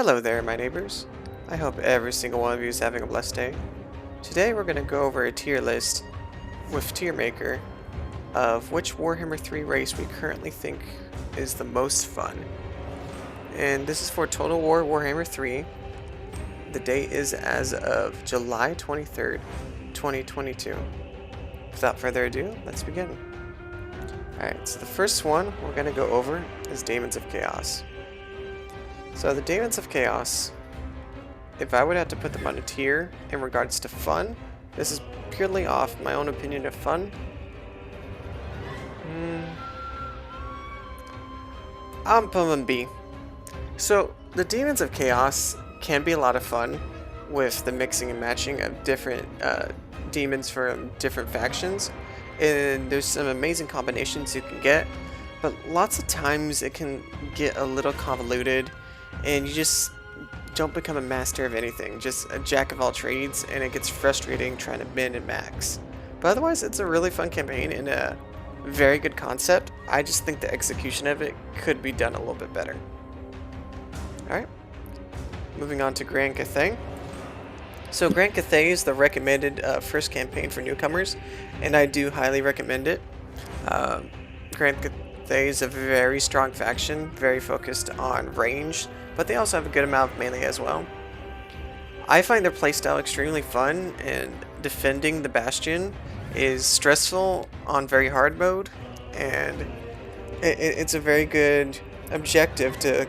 Hello there, my neighbors. I hope every single one of you is having a blessed day. Today we're going to go over a tier list with Tier Maker of which Warhammer 3 race we currently think is the most fun. And this is for Total War Warhammer 3. The date is as of July 23rd, 2022. Without further ado, let's begin. Alright, so the first one we're going to go over is Daemons of Chaos. So the Daemons of Chaos, if I would have to put them on a tier in regards to fun, this is purely off my own opinion of fun. I'm putting them B. So the Daemons of Chaos can be a lot of fun with the mixing and matching of different demons from different factions, and there's some amazing combinations you can get, but lots of times it can get a little convoluted and you just don't become a master of anything, just a jack of all trades, and it gets frustrating trying to min and max. But otherwise, it's a really fun campaign and a very good concept. I just think the execution of it could be done a little bit better. Alright, moving on to Grand Cathay. So Grand Cathay is the recommended first campaign for newcomers, and I do highly recommend it. Grand Cathay is a very strong faction, very focused on range, but they also have a good amount of melee as well. I find their playstyle extremely fun, and defending the Bastion is stressful on very hard mode, and it's a very good objective to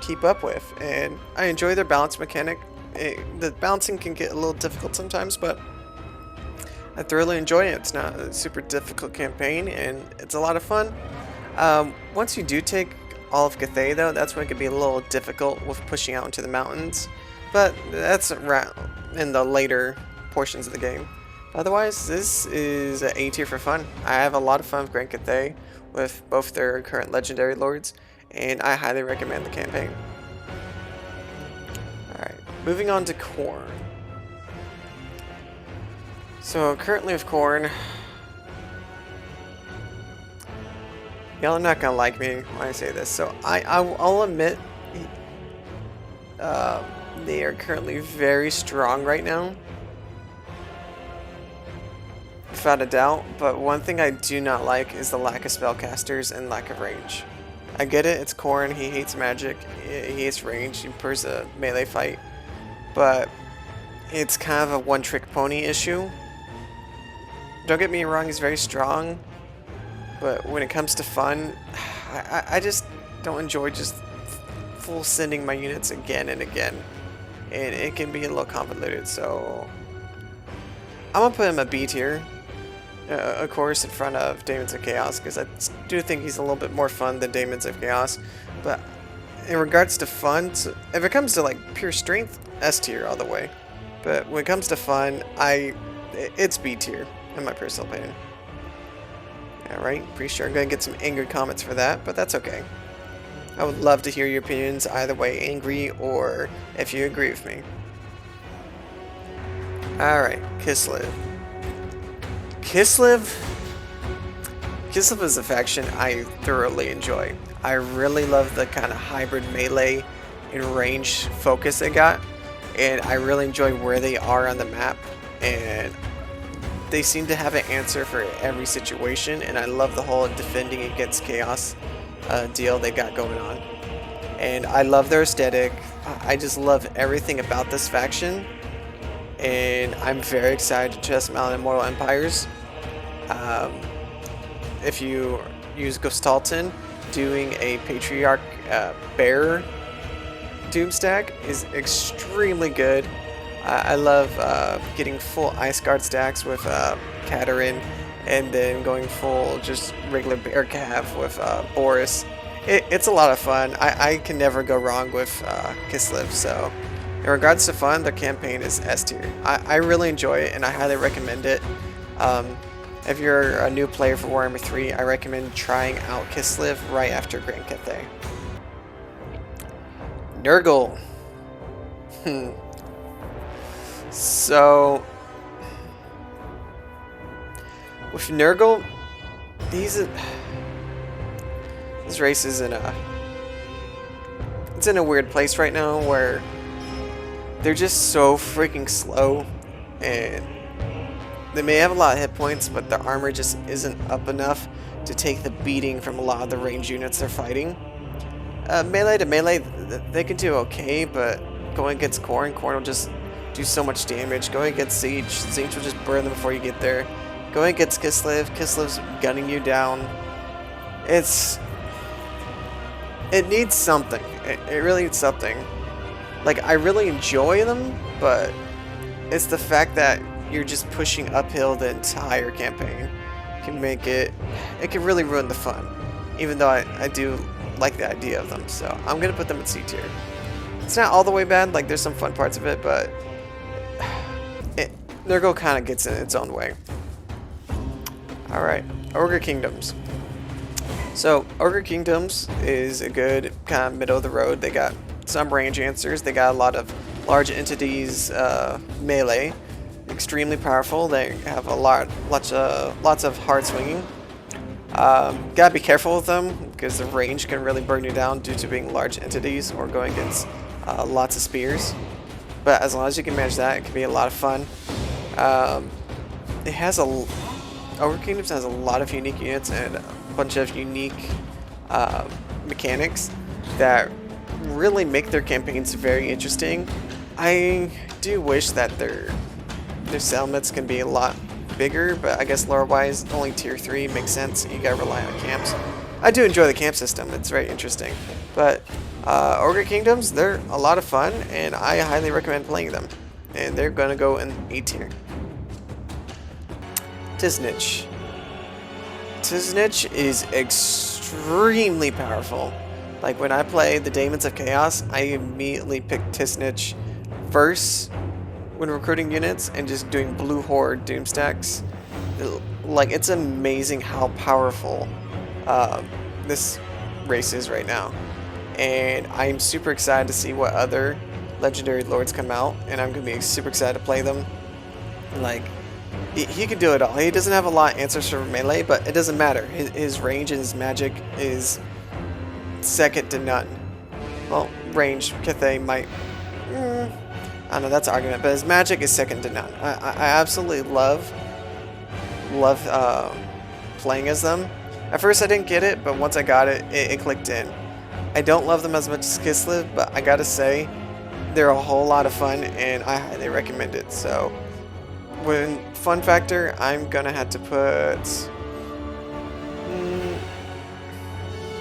keep up with, and I enjoy their balance mechanic. The balancing can get a little difficult sometimes, but I thoroughly enjoy it. It's not a super difficult campaign, and it's a lot of fun. Once you do take all of Cathay, though, that's when it can be a little difficult with pushing out into the mountains, but that's in the later portions of the game. Otherwise, this is an A tier for fun. I have a lot of fun with Grand Cathay with both their current legendary lords, and I highly recommend the campaign. Alright, moving on to Khorne. So currently with Khorne, y'all are not gonna like me when I say this, so I'll admit they are currently very strong right now, without a doubt, but one thing I do not like is the lack of spellcasters and lack of range. I get it, it's Khorne, he hates magic, he hates range, he prefers a melee fight, but it's kind of a one-trick pony issue. Don't get me wrong, he's very strong, but when it comes to fun, I just don't enjoy just full sending my units again and again, and it can be a little convoluted, so I'm gonna put him a B tier. Of course, in front of Daemons of Chaos, because I do think he's a little bit more fun than Daemons of Chaos. But in regards to fun, so if it comes to like pure strength, S tier all the way. But when it comes to fun, it's B tier in my personal opinion. Alright, pretty sure I'm gonna get some angry comments for that, but that's okay. I would love to hear your opinions either way, angry or if you agree with me. Alright, Kislev. Kislev is a faction I thoroughly enjoy. I really love the kind of hybrid melee and range focus they got, and I really enjoy where they are on the map, and they seem to have an answer for every situation, and I love the whole defending against chaos deal they got going on. And I love their aesthetic. I just love everything about this faction, and I'm very excited to test them out in Immortal Empires. If you use Gestalten, doing a Patriarch Bear Doomstack is extremely good. I love getting full Ice Guard stacks with Katerin, and then going full just regular Bear Cav with Boris. It's a lot of fun. I can never go wrong with Kislev, so in regards to fun, the campaign is S tier. I really enjoy it, and I highly recommend it. If you're a new player for Warhammer 3, I recommend trying out Kislev right after Grand Cathay. Nurgle. So, with Nurgle, this race is in a it's in a weird place right now where they're just so freaking slow, and they may have a lot of hit points, but their armor just isn't up enough to take the beating from a lot of the ranged units they're fighting. Melee to melee, they can do okay, but going against Khorne will just do so much damage. Going against Tzneetch will just burn them before you get there. Going against Kislev's gunning you down. It needs something. It really needs something. Like, I really enjoy them, but it's the fact that you're just pushing uphill the entire campaign can make it can really ruin the fun. Even though I do like the idea of them, so I'm gonna put them in C tier. It's not all the way bad, like there's some fun parts of it, but Nurgle kind of gets in its own way. Alright, Ogre Kingdoms. So, Ogre Kingdoms is a good kind of middle of the road. They got some range answers, they got a lot of large entities, melee, extremely powerful. They have a lots of hard swinging. Gotta be careful with them because the range can really burn you down due to being large entities or going against lots of spears. But as long as you can manage that, it can be a lot of fun. Ogre Kingdoms has a lot of unique units and a bunch of unique mechanics that really make their campaigns very interesting. I do wish that their settlements can be a lot bigger, but I guess lore-wise, only tier 3 makes sense. You gotta rely on camps. I do enjoy the camp system, it's very interesting. But Ogre Kingdoms, they're a lot of fun, and I highly recommend playing them. And they're gonna go in A tier. Tzneetch. Tzneetch is extremely powerful. Like, when I play the Daemons of Chaos, I immediately pick Tzneetch first when recruiting units and just doing blue horde doom stacks. Like, it's amazing how powerful this race is right now, and I'm super excited to see what other legendary lords come out, and I'm gonna be super excited to play them. Like, he can do it all. He doesn't have a lot of answers for melee, but it doesn't matter. His range and his magic is second to none. Well, range, Cathay might, I don't know, that's an argument, but his magic is second to none. I absolutely love playing as them. At first I didn't get it, but once I got it, it clicked in. I don't love them as much as Kislev, but I gotta say, they're a whole lot of fun, and I highly recommend it. So, when fun factor, I'm gonna have to put...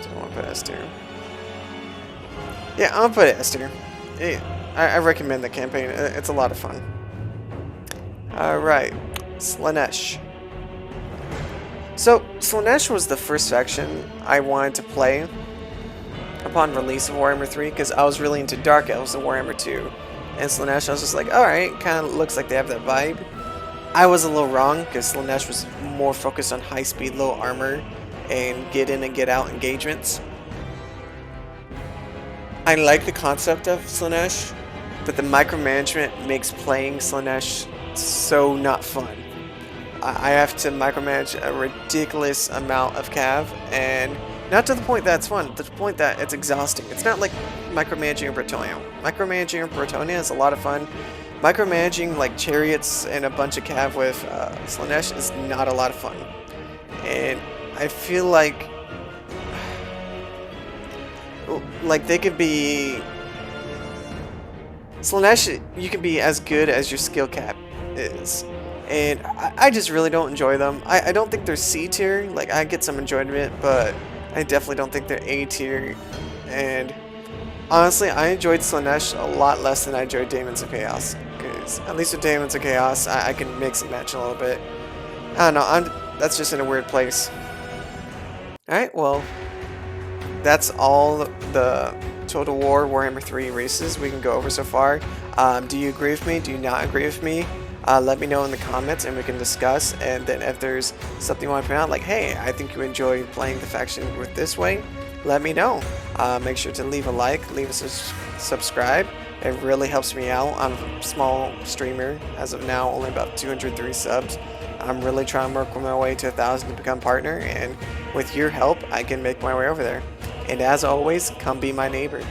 don't want to put S tier. Yeah, I'm gonna put it S tier. I recommend the campaign. It's a lot of fun. Alright, Slaanesh. So, Slaanesh was the first faction I wanted to play upon release of Warhammer 3, because I was really into Dark Elves in Warhammer 2. And Slaanesh, I was just like, alright, kind of looks like they have that vibe. I was a little wrong, because Slaanesh was more focused on high speed, low armor, and get in and get out engagements. I like the concept of Slaanesh, but the micromanagement makes playing Slaanesh so not fun. I have to micromanage a ridiculous amount of cav, and not to the point that it's fun, to the point that it's exhausting. It's not like micromanaging a Bretonnia. Micromanaging a Bretonnia is a lot of fun. Micromanaging like chariots and a bunch of cav with Slaanesh is not a lot of fun. And I feel like they could be... Slaanesh, you can be as good as your skill cap is. And I just really don't enjoy them. I don't think they're C tier. Like, I get some enjoyment, but I definitely don't think they're A tier. And honestly, I enjoyed Slaanesh a lot less than I enjoyed Daemons of Chaos. Because at least with Daemons of Chaos, I can mix and match a little bit. I don't know, that's just in a weird place. Alright, well, that's all the Total War Warhammer 3 races we can go over so far. Do you agree with me? Do you not agree with me? Let me know in the comments and we can discuss. And then if there's something you want to point out, like, hey, I think you enjoy playing the faction with this way, let me know. Make sure to leave a like, leave a subscribe. It really helps me out. I'm a small streamer. As of now, only about 203 subs. I'm really trying to work my way to 1,000 to become partner, and with your help, I can make my way over there. And as always, come be my neighbor.